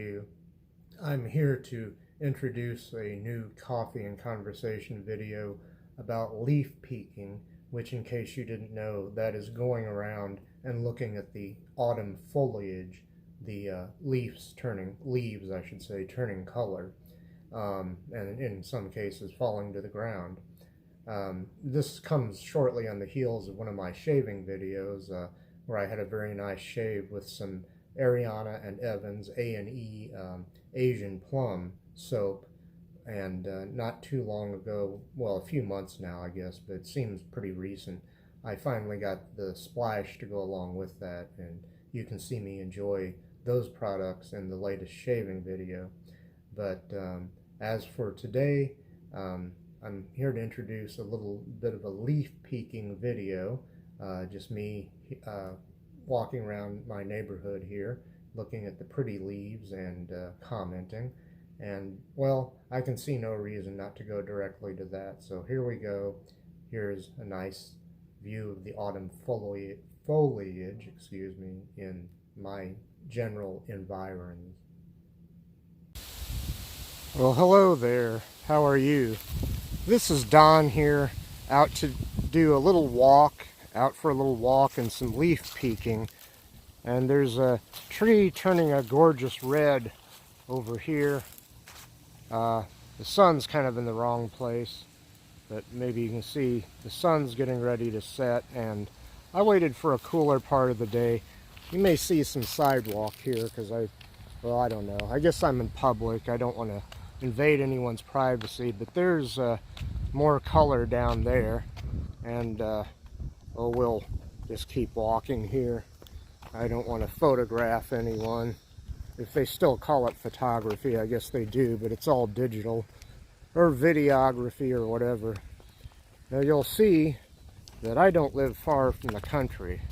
you? I'm here to introduce a new coffee and conversation video about leaf peeking, which, in case you didn't know, that is going around and looking at the autumn foliage, the leaves, I should say, turning color, and in some cases falling to the ground. This comes shortly on the heels of one of my shaving videos where I had a very nice shave with some Ariana and Evans A&E Asian Plum soap, and not too long ago, well, a few months now I guess, but it seems pretty recent, I finally got the splash to go along with that, and you can see me enjoy those products in the latest shaving video. But as for today, I'm here to introduce a little bit of a leaf peeking video, just me walking around my neighborhood here, looking at the pretty leaves and commenting. And, well, I can see no reason not to go directly to that. So here we go. Here's a nice view of the autumn foliage, in my general environs. Well, hello there. How are you? This is Don here, out to do a little walk, out for a little walk and some leaf peeking. And there's a tree turning a gorgeous red over here. The sun's kind of in the wrong place, but maybe you can see the sun's getting ready to set, and I waited for a cooler part of the day. You may see some sidewalk here because I don't know. I guess I'm in public. I don't want to invade anyone's privacy, but there's more color down there, and we'll just keep walking here. I don't want to photograph anyone. If they still call it photography, I guess they do, but it's all digital, or videography, or whatever. Now you'll see that I don't live far from the country.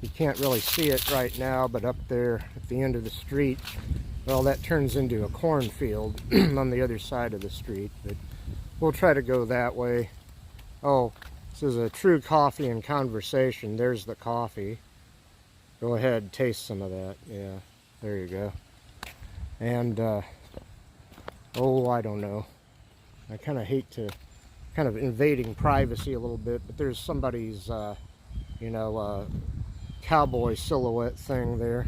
You can't really see it right now, but up there at the end of the street, well, that turns into a cornfield on the other side of the street, but we'll try to go that way. Oh, this is a true coffee and conversation. There's the coffee. Go ahead, taste some of that. Yeah, there you go. And, oh, I don't know. I kind of hate to, kind of invading privacy a little bit, but there's somebody's, cowboy silhouette thing there.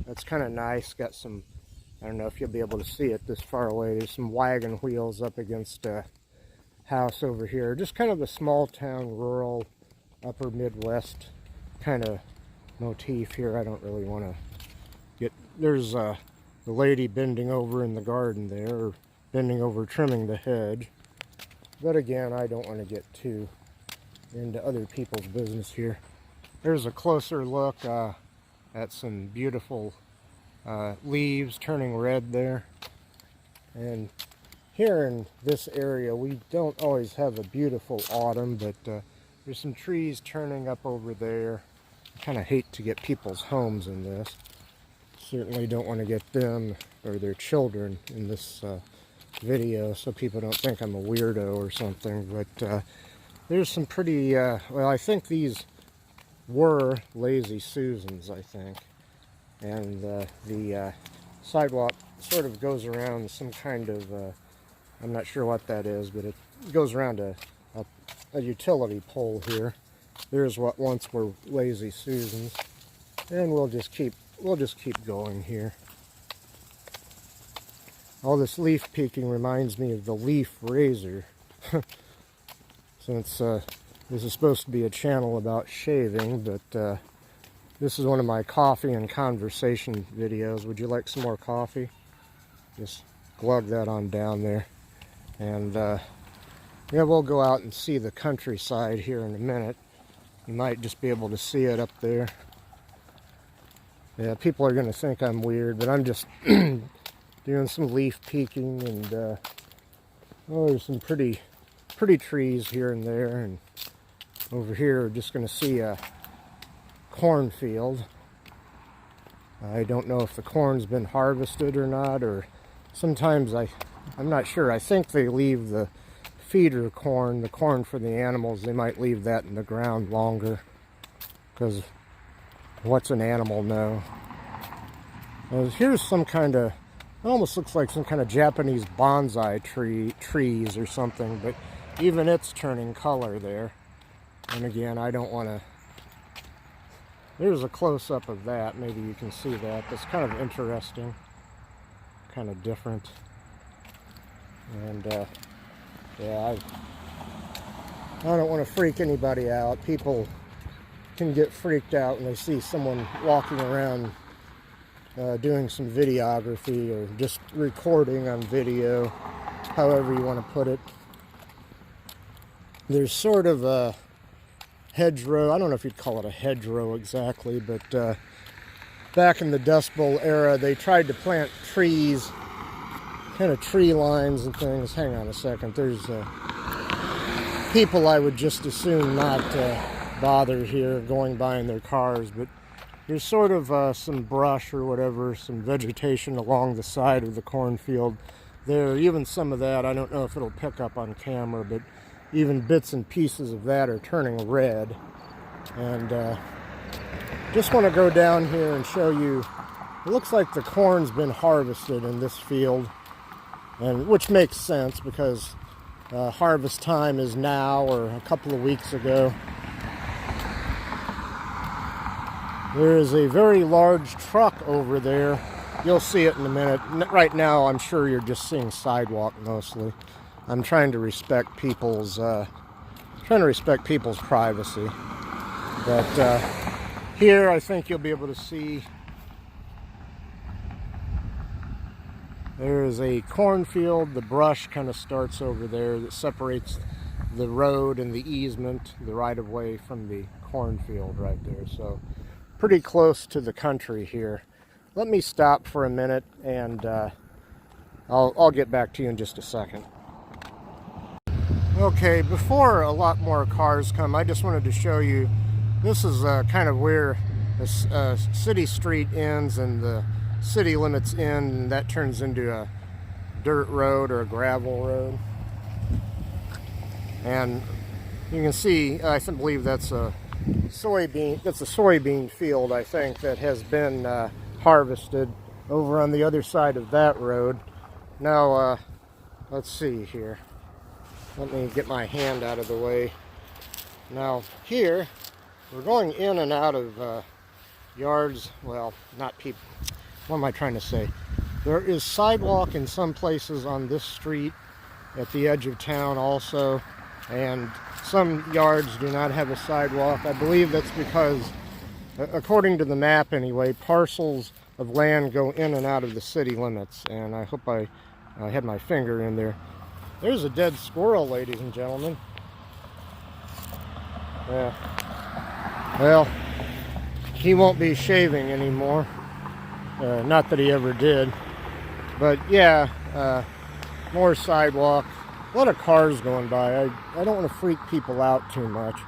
That's kind of nice. Got some, I don't know if you'll be able to see it this far away. There's some wagon wheels up against a house over here. Just kind of a small town, rural, upper Midwest kind of motif here. I don't really want to get, there's the lady bending over in the garden there, or bending over trimming the hedge. But again, I don't want to get too into other people's business here. There's a closer look at some beautiful leaves turning red there. And here in this area, we don't always have a beautiful autumn, but there's some trees turning up over there. I kind of hate to get people's homes in this. Certainly don't want to get them or their children in this video, so people don't think I'm a weirdo or something. But there's some pretty, well, I think these were Lazy Susans, I think. And the sidewalk sort of goes around some kind of, I'm not sure what that is, but it goes around a utility pole here. There's what once were Lazy Susans, and we'll just keep going here. All this leaf peeking reminds me of the leaf razor. Since this is supposed to be a channel about shaving, but this is one of my coffee and conversation videos. Would you like some more coffee? Just glug that on down there. And yeah, we'll go out and see the countryside here in a minute. You might just be able to see it up there. Yeah, people are going to think I'm weird, but I'm just doing some leaf peeking, and oh, there's some pretty trees here and there, and over here we're just going to see a cornfield. I don't know if the corn's been harvested or not, or sometimes I'm not sure. I think they leave the feeder corn, the corn for the animals, they might leave that in the ground longer, because what's an animal know? Well, here's some kind of It almost looks like some kind of Japanese bonsai trees or something, but even it's turning color there. And again, I don't want to... There's a close-up of that. Maybe you can see that. That's kind of interesting. Kind of different. And, yeah, I don't want to freak anybody out. People can get freaked out when they see someone walking around doing some videography or just recording on video, however you want to put it. There's sort of a hedgerow. I don't know if you'd call it a hedgerow exactly, but back in the Dust Bowl era, they tried to plant trees, kind of tree lines and things. Hang on a second. There's people I would just as soon not bother here going by in their cars, but there's sort of some brush or whatever, some vegetation along the side of the cornfield there. Even some of that, I don't know if it'll pick up on camera, but even bits and pieces of that are turning red. And just want to go down here and show you, it looks like the corn's been harvested in this field, and which makes sense because harvest time is now or a couple of weeks ago. There is a very large truck over there. You'll see it in a minute. Right now, I'm sure you're just seeing sidewalk mostly. I'm trying to respect people's privacy. But here, I think you'll be able to see there is a cornfield. The brush kind of starts over there that separates the road and the easement, the right-of-way, from the cornfield right there. So pretty close to the country here. Let me stop for a minute and I'll get back to you in just a second. Okay, before a lot more cars come, I just wanted to show you, this is kind of where the city street ends and the city limits end, and that turns into a dirt road or a gravel road. And you can see, I believe that's a soybean field, I think, that has been harvested over on the other side of that road. Now, let's see here. Let me get my hand out of the way. Now, here, we're going in and out of yards, well, not people. What am I trying to say? There is sidewalk in some places on this street at the edge of town also, and some yards do not have a sidewalk. I believe that's because, according to the map anyway, parcels of land go in and out of the city limits, and I hope I had my finger in there. There's a dead squirrel, ladies and gentlemen. Yeah. Well, he won't be shaving anymore. Not that he ever did. But yeah, more sidewalk. A lot of cars going by. I don't want to freak people out too much.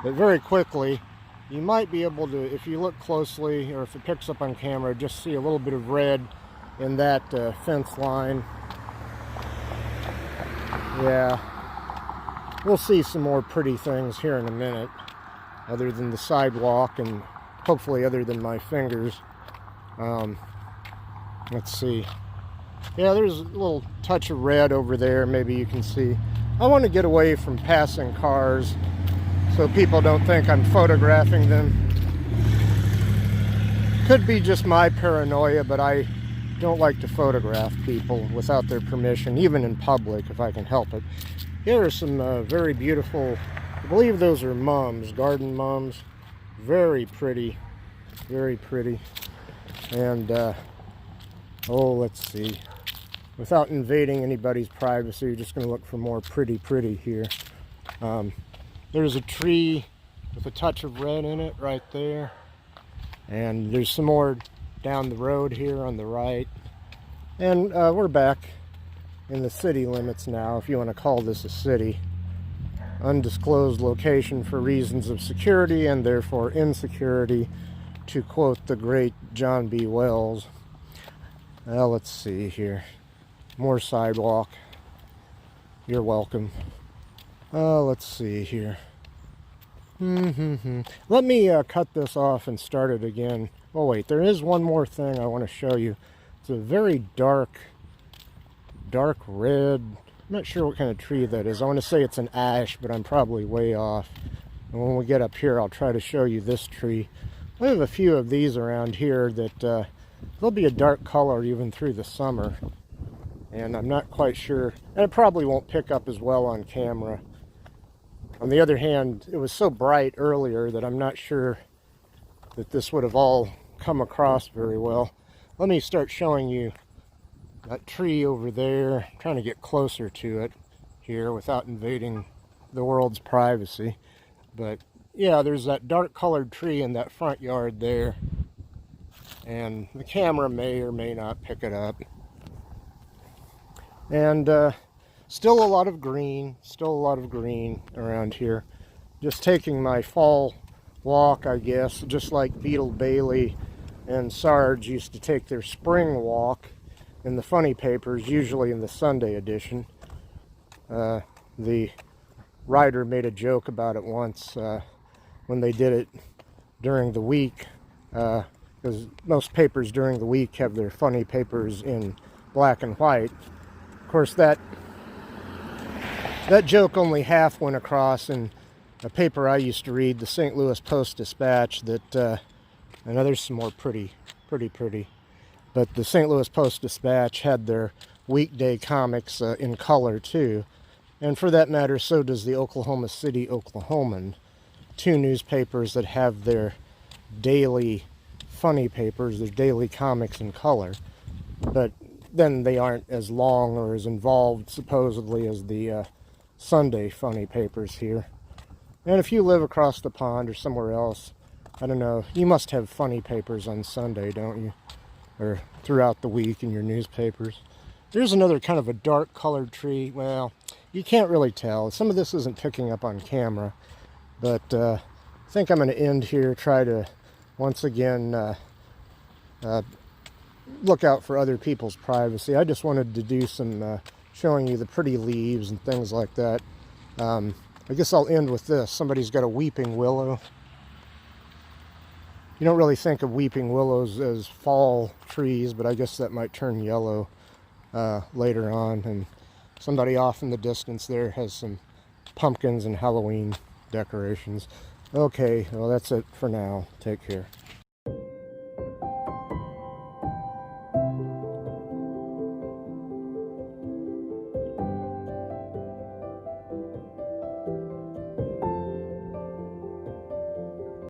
But very quickly, you might be able to, if you look closely, or if it picks up on camera, just see a little bit of red in that fence line. Yeah. We'll see some more pretty things here in a minute, other than the sidewalk and hopefully other than my fingers. Let's see. Yeah, there's a little touch of red over there, maybe you can see. I want to get away from passing cars so people don't think I'm photographing them. Could be just my paranoia, but I don't like to photograph people without their permission, even in public if I can help it. Here are some very beautiful, I believe those are mums, garden mums. Very pretty, very pretty. And, oh, let's see. Without invading anybody's privacy, you're just going to look for more pretty here. There's a tree with a touch of red in it right there. And there's some more down the road here on the right. And we're back in the city limits now, if you want to call this a city. Undisclosed location for reasons of security and therefore insecurity, to quote the great John B. Wells. Well, let's see here. More sidewalk. You're welcome. Let's see here. Let me cut this off and start it again. Oh wait, there is one more thing I want to show you. It's a very dark red. I'm not sure what kind of tree that is. I want to say it's an ash, but I'm probably way off. And when we get up here, I'll try to show you this tree. I have a few of these around here that they'll be a dark color even through the summer. And I'm not quite sure, and it probably won't pick up as well on camera. On the other hand, it was so bright earlier that I'm not sure that this would have all come across very well. Let me start showing you that tree over there. I'm trying to get closer to it here without invading the world's privacy. But yeah, there's that dark colored tree in that front yard there. And the camera may or may not pick it up. And still a lot of green around here. Just taking my fall walk, I guess, just like Beetle Bailey and Sarge used to take their spring walk in the funny papers, usually in the Sunday edition. The writer made a joke about it once when they did it during the week, because most papers during the week have their funny papers in black and white. Of course, that joke only half went across in a paper I used to read, the St. Louis Post-Dispatch, that, I know there's some more pretty, but the St. Louis Post-Dispatch had their weekday comics in color too. And for that matter, so does the Oklahoma City Oklahoman, two newspapers that have their daily funny papers, their daily comics in color. But then they aren't as long or as involved, supposedly, as the Sunday funny papers here. And if you live across the pond or somewhere else, I don't know, you must have funny papers on Sunday, don't you? Or throughout the week in your newspapers. There's another kind of a dark colored tree. Well, you can't really tell. Some of this isn't picking up on camera. But I think I'm going to end here, try to, once again, look out for other people's privacy. I just wanted to do some showing you the pretty leaves and things like that. I guess I'll end with this. Somebody's got a weeping willow. You don't really think of weeping willows as fall trees, but I guess that might turn yellow later on. And somebody off in the distance there has some pumpkins and Halloween decorations. Okay, well, that's it for now. Take care.